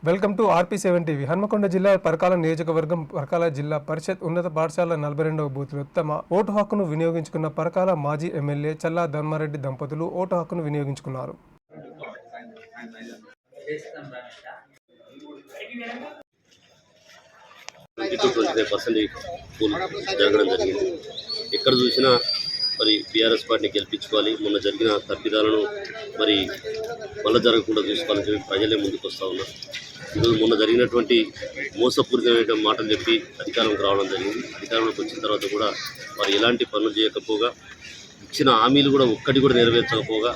Welcome to RP7 TV. Hanamkonda జిల్లా పరకాల నియోజకవర్గం పరకాల జిల్లా పరిషత్ ఉన్నత పాఠశాల 42వ బూత్లో తమ ఓటు హక్కును వినియోగించుకున్న పరకాల మాజీ ఎమ్మెల్యే చల్లా ధర్మారెడ్డి దంపతులు ఓటు హక్కును వినియోగించుకున్నారు. జరగడం జరిగింది. ఎక్కడ చూసినా మరి బీఆర్ఎస్ పార్టీని గెలిపించుకోవాలి, మొన్న జరిగిన తప్పిదాలను మరి మళ్ళీ జరగకుండా చూసుకోవాలని చెప్పి ప్రజలే ముందుకు వస్తూ ఉన్నారు. ఈరోజు మొన్న జరిగినటువంటి మోసపూరితమైన మాటలు చెప్పి అధికారంలోకి రావడం జరిగింది. అధికారంలోకి వచ్చిన తర్వాత కూడా మరి ఎలాంటి పనులు చేయకపోగా, ఇచ్చిన హామీలు కూడా ఒక్కటి కూడా నెరవేర్చకపోగా,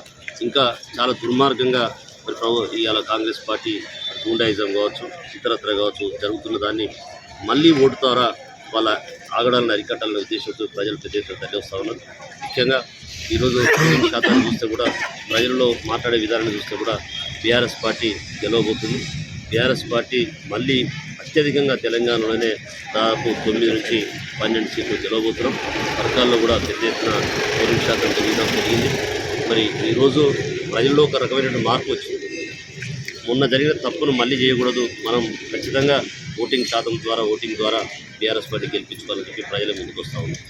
ఇంకా చాలా దుర్మార్గంగా మరి ఇవాళ కాంగ్రెస్ పార్టీ గూండాయిజం కావచ్చు, ఇతరత్ర కావచ్చు జరుగుతున్న దాన్ని మళ్ళీ ఓటు ద్వారా వాళ్ళ ఆగడాలను అరికట్టాలనే ఉద్దేశంతో ప్రజలు పెద్ద ఎత్తున తరలివస్తూ ఉన్నారు. ముఖ్యంగా ఈరోజు శాతాన్ని చూస్తే కూడా ప్రజల్లో మాట్లాడే విధానాన్ని చూస్తే కూడా బీఆర్ఎస్ పార్టీ గెలవబోతుంది. బీఆర్ఎస్ పార్టీ మళ్ళీ అత్యధికంగా తెలంగాణలోనే దాదాపు 9 నుంచి 12 సీట్లు గెలవబోతున్నాం. పరకాల్లో కూడా పెద్ద ఎత్తున పోలింగ్ శాతం జరిగింది. మరి ఈరోజు ప్రజల్లో ఒక రకమైన మార్పు వచ్చింది. మొన్న జరిగిన తప్పును మళ్ళీ చేయకూడదు, మనం ఖచ్చితంగా ఓటింగ్ ద్వారా బీఆర్ఎస్ పార్టీ గెలిపించుకోవాలని చెప్పి ప్రజల ముందుకు వస్తూ ఉంది.